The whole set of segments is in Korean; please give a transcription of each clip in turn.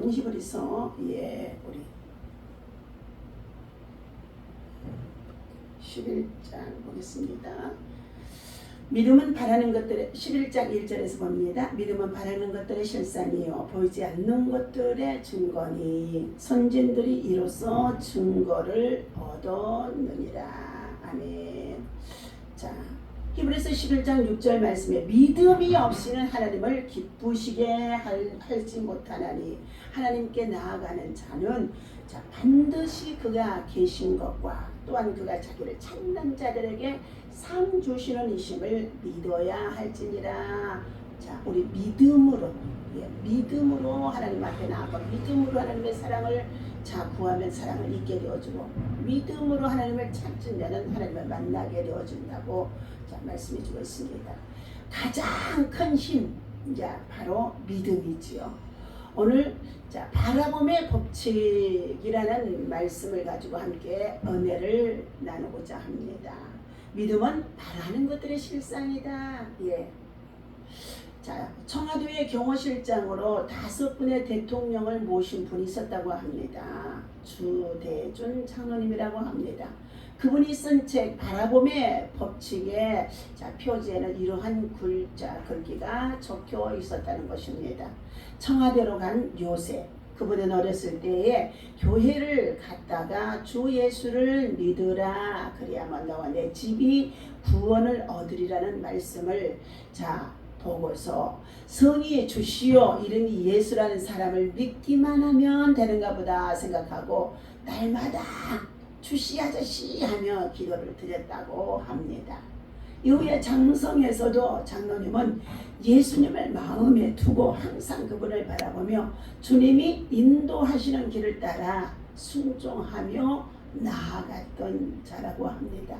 히브리서 우리 11장 보겠습니다. 믿음은 바라는 것들의 11장 1절에서 봅니다. 믿음은 바라는 것들의 실상이요 보이지 않는 것들의 증거니 선진들이 이로써 증거를 얻었느니라. 아멘. 자, 히브리서 11장 6절 말씀에 믿음이 없이는 하나님을 기쁘시게 할지 못하나니 하나님께 나아가는 자는 반드시 그가 계신 것과 또한 그가 자기를 찾는 자들에게 상 주시는 이심을 믿어야 할지니라. 자, 우리 믿음으로 하나님 앞에 나아가 믿음으로 하나님의 사랑을 구하면 사랑을 잊게 되어주고 믿음으로 하나님을 찾는 자는 하나님을 만나게 되어준다고 말씀해주고 있습니다. 가장 큰 힘 바로 믿음이지요. 오늘 바라봄의 법칙이라는 말씀을 가지고 함께 은혜를 나누고자 합니다. 믿음은 바라는 것들의 실상이다. 청와도의 경호실장으로 5분의 대통령을 모신 분이 있었다고 합니다. 주대준 장로님이라고 합니다. 그분이 쓴 책 바라봄의 법칙의 표지에는 이러한 글귀가 적혀 있었다는 것입니다. 청와대로 간 요셉, 그분은 어렸을 때에 교회를 갔다가 주 예수를 믿으라 그래야만 너와 내 집이 구원을 얻으리라는 말씀을 보고서 성이 주시오 이름이 예수라는 사람을 믿기만 하면 되는가 보다 생각하고 날마다 주씨 아저씨 하며 기도를 드렸다고 합니다. 이후에 장성에서도 장로님은 예수님을 마음에 두고 항상 그분을 바라보며 주님이 인도하시는 길을 따라 순종하며 나아갔던 자라고 합니다.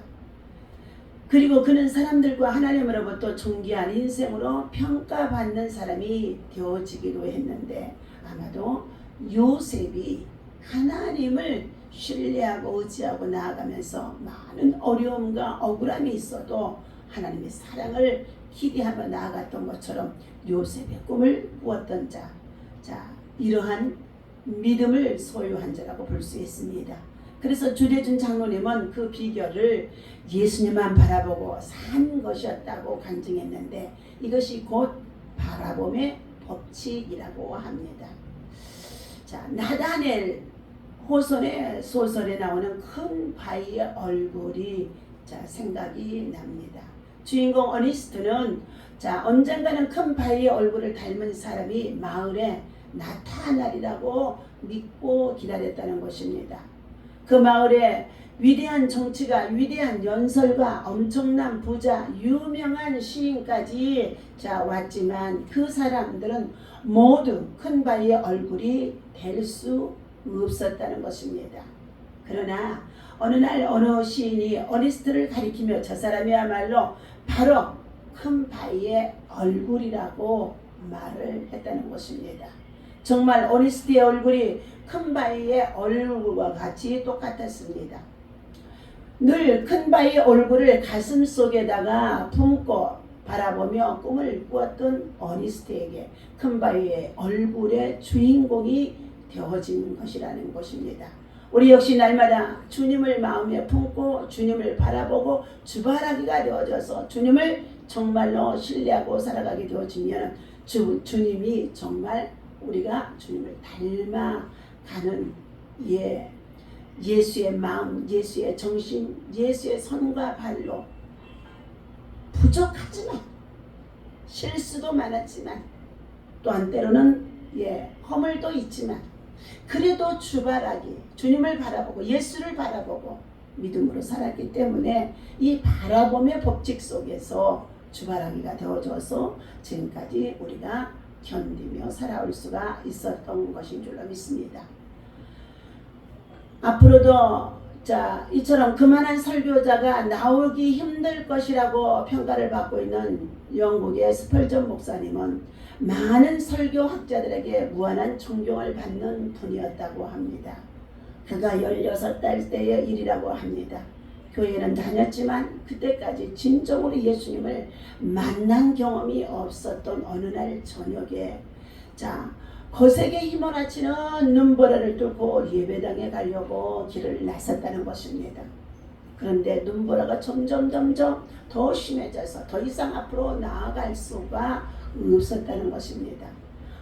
그리고 그는 사람들과 하나님으로부터 존귀한 인생으로 평가받는 사람이 되어지기도 했는데 아마도 요셉이 하나님을 신뢰하고 의지하고 나아가면서 많은 어려움과 억울함이 있어도 하나님의 사랑을 기대하며 나아갔던 것처럼 요셉의 꿈을 꾸었던 자, 이러한 믿음을 소유한 자라고 볼 수 있습니다. 그래서 주대준 장로님은 그 비결을 예수님만 바라보고 산 것이었다고 간증했는데 이것이 곧 바라봄의 법칙이라고 합니다. 나다넬 호선의 소설에 나오는 큰 바위의 얼굴이 생각이 납니다. 주인공 어니스트는 언젠가는 큰 바위의 얼굴을 닮은 사람이 마을에 나타나리라고 믿고 기다렸다는 것입니다. 그 마을에 위대한 정치가, 위대한 연설가, 엄청난 부자, 유명한 시인까지 왔지만 그 사람들은 모두 큰 바위의 얼굴이 될 수 없었다는 것입니다. 그러나 어느 날 어느 시인이 어니스트를 가리키며 저 사람이야말로 바로 큰 바위의 얼굴이라고 말을 했다는 것입니다. 정말 어니스트의 얼굴이 큰 바위의 얼굴과 같이 똑같았습니다. 늘 큰 바위의 얼굴을 가슴 속에다가 품고 바라보며 꿈을 꾸었던 어니스트에게 큰 바위의 얼굴의 주인공이 되어진 것이라는 것입니다. 우리 역시 날마다 주님을 마음에 품고 주님을 바라보고 주바라기가 되어져서 주님을 정말로 신뢰하고 살아가게 되어지면 주님이 정말 우리가 주님을 닮아가는 예수의 마음, 예수의 정신, 예수의 손과 발로 부족하지만 실수도 많았지만 또한 때로는 허물도 있지만 그래도 주바라기, 주님을 바라보고 예수를 바라보고 믿음으로 살았기 때문에 이 바라봄의 법칙 속에서 주바라기가 되어져서 지금까지 우리가 견디며 살아올 수가 있었던 것인 줄로 믿습니다. 앞으로도 이처럼 그만한 설교자가 나오기 힘들 것이라고 평가를 받고 있는 영국의 스펄전 목사님은 많은 설교학자들에게 무한한 존경을 받는 분이었다고 합니다. 그가 16살 때의 일이라고 합니다. 교회는 다녔지만 그때까지 진정으로 예수님을 만난 경험이 없었던 어느 날 저녁에 거세게 휘몰아치는 눈보라를 뚫고 예배당에 가려고 길을 나섰다는 것입니다. 그런데 눈보라가 점점 더 심해져서 더 이상 앞으로 나아갈 수가 없었다는 것입니다.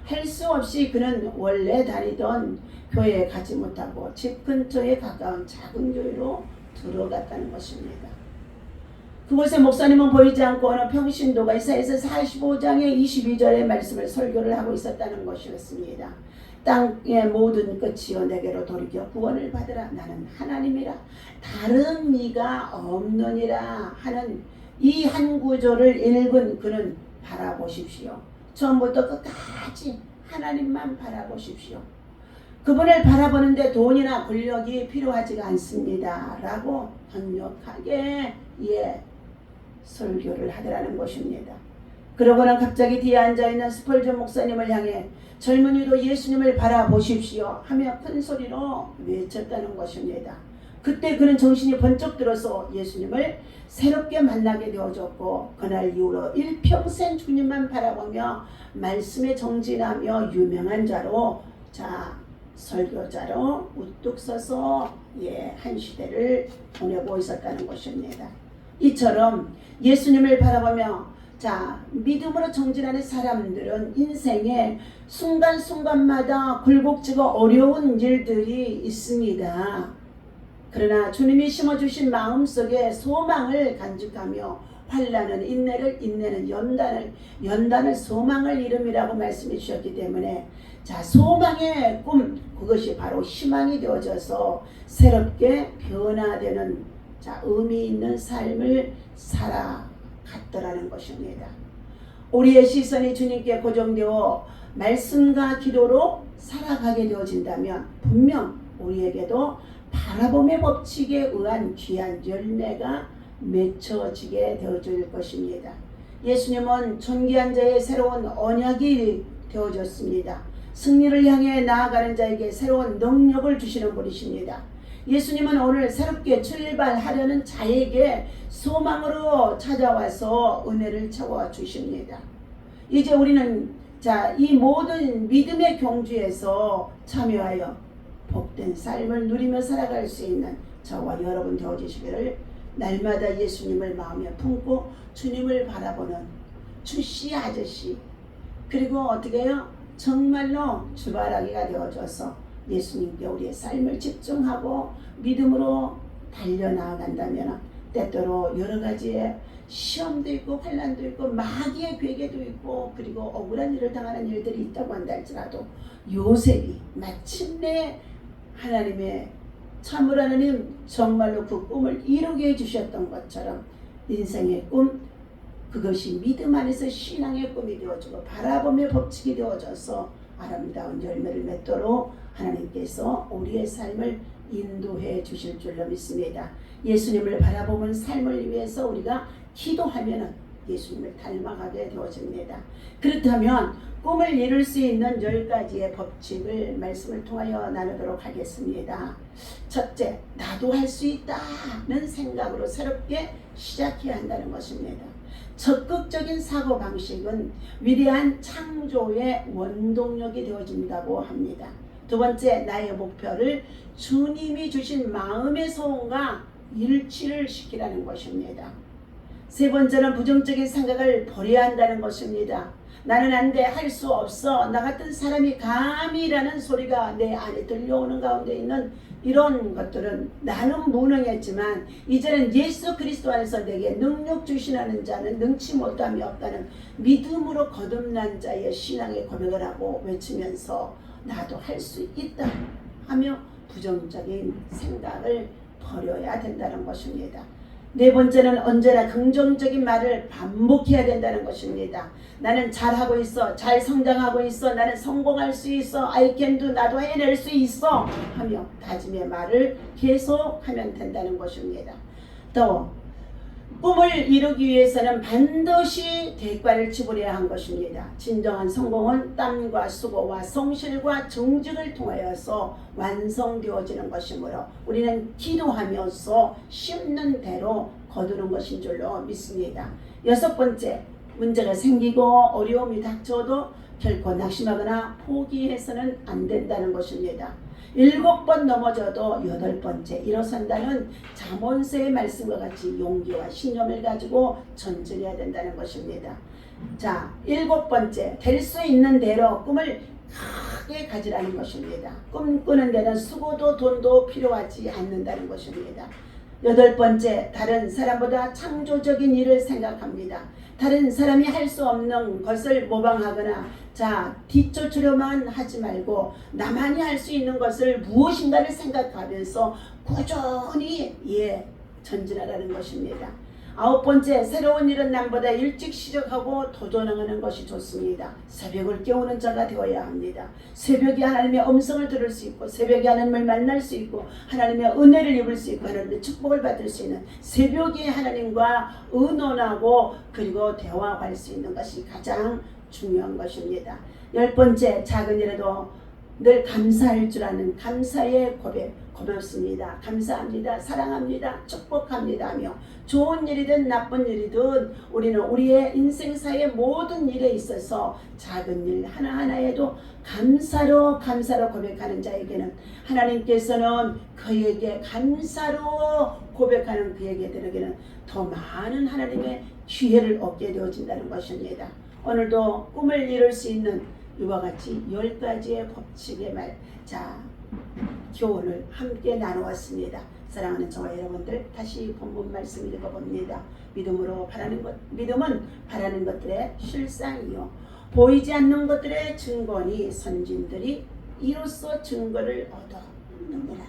할 수 없이 그는 원래 다니던 교회에 가지 못하고 집 근처에 가까운 작은 교회로 들어갔다는 것입니다. 그곳에 목사님은 보이지 않고 어느 평신도가 이사야서 45장의 22절의 말씀을 설교를 하고 있었다는 것이었습니다. 땅의 모든 끝이여 내게로 돌이켜 구원을 받으라. 나는 하나님이라 다른 이가 없느니라 하는 이 한 구절을 읽은 그는 바라보십시오. 처음부터 끝까지 하나님만 바라보십시오. 그분을 바라보는데 돈이나 권력이 필요하지가 않습니다. 라고 강력하게 설교를 하더라는 것입니다. 그러고는 갑자기 뒤에 앉아있는 스펄전 목사님을 향해 젊은이도 예수님을 바라보십시오 하며 큰 소리로 외쳤다는 것입니다. 그때 그는 정신이 번쩍 들어서 예수님을 새롭게 만나게 되어졌고 그날 이후로 일평생 주님만 바라보며 말씀에 정진하며 유명한 자로 설교자로 우뚝 서서 한 시대를 보내고 있었다는 것입니다. 이처럼 예수님을 바라보며 믿음으로 정진하는 사람들은 인생의 순간순간마다 굴곡지고 어려운 일들이 있습니다. 그러나 주님이 심어주신 마음속에 소망을 간직하며 환난은 인내를, 인내는 연단을 소망을 이름이라고 말씀해 주셨기 때문에 소망의 꿈, 그것이 바로 희망이 되어져서 새롭게 변화되는 의미 있는 삶을 살아갔더라는 것입니다. 우리의 시선이 주님께 고정되어 말씀과 기도로 살아가게 되어진다면 분명 우리에게도 바라봄의 법칙에 의한 귀한 열매가 맺혀지게 되어질 것입니다. 예수님은 존귀한 자의 새로운 언약이 되어졌습니다. 승리를 향해 나아가는 자에게 새로운 능력을 주시는 분이십니다. 예수님은 오늘 새롭게 출발하려는 자에게 소망으로 찾아와서 은혜를 채워 주십니다. 이제 우리는 이 모든 믿음의 경주에서 참여하여 복된 삶을 누리며 살아갈 수 있는 저와 여러분 되어주시기를 날마다 예수님을 마음에 품고 주님을 바라보는 주씨 아저씨 그리고 어떻게 해요? 정말로 주바라기가 되어져서 예수님께 우리의 삶을 집중하고 믿음으로 달려나간다면 때때로 여러 가지의 시험도 있고 환난도 있고 마귀의 괴계도 있고 그리고 억울한 일을 당하는 일들이 있다고 한다 할지라도 요셉이 마침내 하나님의 참으로 하나님 정말로 그 꿈을 이루게 해주셨던 것처럼 인생의 꿈 그것이 믿음 안에서 신앙의 꿈이 되어지고 바라봄의 법칙이 되어져서 아름다운 열매를 맺도록 하나님께서 우리의 삶을 인도해 주실 줄로 믿습니다. 예수님을 바라보는 삶을 위해서 우리가 기도하면 예수님을 닮아가게 되어집니다. 그렇다면 꿈을 이룰 수 있는 10가지의 법칙을 말씀을 통하여 나누도록 하겠습니다. 첫째, 나도 할 수 있다는 생각으로 새롭게 시작해야 한다는 것입니다. 적극적인 사고방식은 위대한 창조의 원동력이 되어진다고 합니다. 두 번째, 나의 목표를 주님이 주신 마음의 소원과 일치를 시키라는 것입니다. 세 번째는 부정적인 생각을 버려야 한다는 것입니다. 나는 안 돼, 할 수 없어, 나 같은 사람이 감히라는 소리가 내 안에 들려오는 가운데 있는 이런 것들은 나는 무능했지만 이제는 예수 그리스도 안에서 내게 능력 주시는 자는 능치 못함이 없다는 믿음으로 거듭난 자의 신앙의 고백을 하고 외치면서 나도 할 수 있다 하며 부정적인 생각을 버려야 된다는 것입니다. 네 번째는 언제나 긍정적인 말을 반복해야 된다는 것입니다. 나는 잘하고 있어, 잘 성장하고 있어, 나는 성공할 수 있어, I can do, 나도 해낼 수 있어 하며 다짐의 말을 계속하면 된다는 것입니다. 또 꿈을 이루기 위해서는 반드시 대가를 지불해야 한 것입니다. 진정한 성공은 땀과 수고와 성실과 정직을 통하여서 완성되어지는 것이므로 우리는 기도하면서 심는 대로 거두는 것인 줄로 믿습니다. 여섯 번째, 문제가 생기고 어려움이 닥쳐도 결코 낙심하거나 포기해서는 안 된다는 것입니다. 7번 넘어져도 8번째 일어선다는 잠언서의 말씀과 같이 용기와 신념을 가지고 전진해야 된다는 것입니다. 자, 7번째, 될 수 있는 대로 꿈을 크게 가지라는 것입니다. 꿈꾸는 데는 수고도 돈도 필요하지 않는다는 것입니다. 8번째, 다른 사람보다 창조적인 일을 생각합니다. 다른 사람이 할 수 없는 것을 모방하거나 뒤쫓으려만 하지 말고 나만이 할 수 있는 것을 무엇인가를 생각하면서 꾸준히 전진하라는 것입니다. 9번째, 새로운 일은 남보다 일찍 시작하고 도전하는 것이 좋습니다. 새벽을 깨우는 자가 되어야 합니다. 새벽에 하나님의 음성을 들을 수 있고, 새벽에 하나님을 만날 수 있고, 하나님의 은혜를 입을 수 있고, 하나님의 축복을 받을 수 있는 새벽에 하나님과 의논하고 그리고 대화할 수 있는 것이 가장 중요한 것입니다. 10번째, 작은 일에도 늘 감사할 줄 아는 감사의 고백. 고맙습니다. 감사합니다. 사랑합니다. 축복합니다 하며 좋은 일이든 나쁜 일이든 우리는 우리의 인생사의 모든 일에 있어서 작은 일 하나하나에도 감사로 고백하는 자에게는 하나님께서는 그에게 감사로 고백하는 그에게들에게는 더 많은 하나님의 기회를 얻게 되어진다는 것입니다. 오늘도 꿈을 이룰 수 있는 이와 같이 10가지의 법칙의 교훈을 함께 나누었습니다. 사랑하는 저와 여러분들, 다시 본문 말씀 읽어봅니다. 믿음은 바라는 것들의 실상이요 보이지 않는 것들의 증거니 선진들이 이로써 증거를 얻었느니라.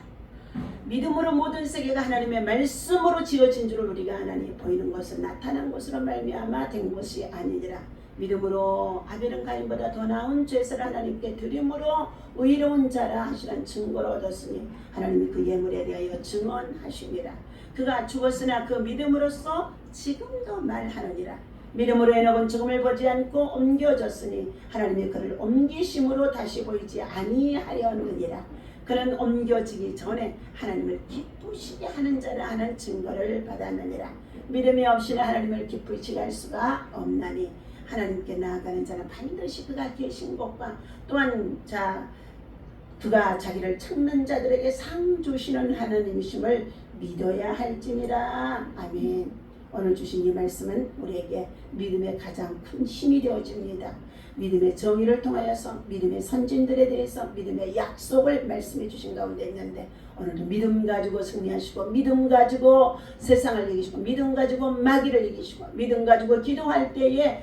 믿음으로 모든 세계가 하나님의 말씀으로 지어진 줄을 우리가 하나님 보이는 것은 나타난 것으로 말미암아 된 것이 아니니라. 믿음으로 아벨은 가인보다 더 나은 제사를 하나님께 드림으로 의로운 자라 하시는 증거를 얻었으니 하나님이 그 예물에 대하여 증언하시니라. 그가 죽었으나 그 믿음으로써 지금도 말하느니라. 믿음으로 에녹은 죽음을 보지 않고 옮겨졌으니 하나님이 그를 옮기심으로 다시 보이지 아니하였느니라. 그는 옮겨지기 전에 하나님을 기쁘시게 하는 자라 하는 증거를 받았느니라. 믿음이 없이는 하나님을 기쁘시게 할 수가 없나니 하나님께 나아가는 자는 반드시 그가 계신 것과 또한 그가 자기를 찾는 자들에게 상 주시는 하나님이심을 믿어야 할지니라. 아멘. 오늘 주신 이 말씀은 우리에게 믿음의 가장 큰 힘이 되어집니다. 믿음의 정의를 통하여서 믿음의 선진들에 대해서 믿음의 약속을 말씀해 주신 가운데 있는데 오늘도 믿음 가지고 승리하시고 믿음 가지고 세상을 이기시고 믿음 가지고 마귀를 이기시고 믿음 가지고 기도할 때에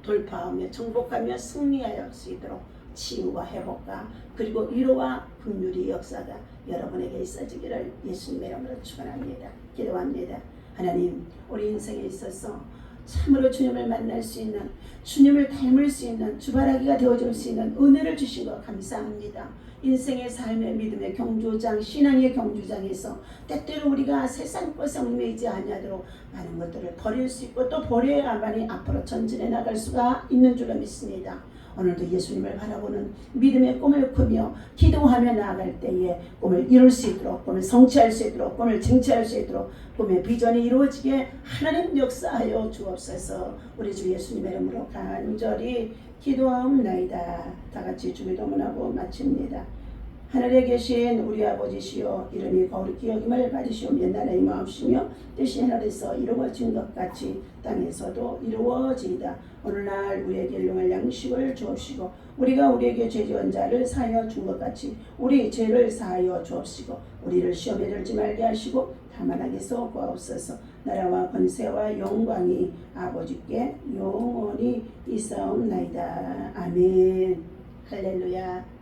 돌파하며 정복하며 승리할 수 있도록 치유와 회복과 그리고 위로와 긍휼의 역사가 여러분에게 있어지기를 예수님의 이름으로 축원합니다. 기도합니다. 하나님, 우리 인생에 있어서 참으로 주님을 만날 수 있는, 주님을 닮을 수 있는, 주바라기가 되어줄 수 있는 은혜를 주신 것 감사합니다. 인생의 삶의 믿음의 경주장, 신앙의 경주장에서 때때로 우리가 세상 것에 얽매이지 아니하도록 많은 것들을 버릴 수 있고 또 버려야만이 앞으로 전진해 나갈 수가 있는 줄로 믿습니다. 오늘도 예수님을 바라보는 믿음의 꿈을 꾸며 기도하며 나아갈 때에 꿈을 이룰 수 있도록, 꿈을 성취할 수 있도록, 꿈을 쟁취할 수 있도록 꿈의 비전이 이루어지게 하나님 역사하여 주옵소서. 우리 주 예수님의 이름으로 간절히 기도하옵나이다. 다같이 주기도문하고 마칩니다. 하늘에 계신 우리 아버지시여, 이름이 거룩히 여김을 받으시오며 나라의 마음이시며 뜻이 하늘에서 이루어진 것 같이 땅에서도 이루어지이다. 오늘날 우리에게 일용할 양식을 주옵시고 우리가 우리에게 죄 지은 자를 사하여 준 것 같이 우리 죄를 사하여 주옵시고 우리를 시험에 들지 말게 하시고 다만 악에서 구하옵소서. 나라와 권세와 영광이 아버지께 영원히 있사옵나이다. 아멘. 할렐루야.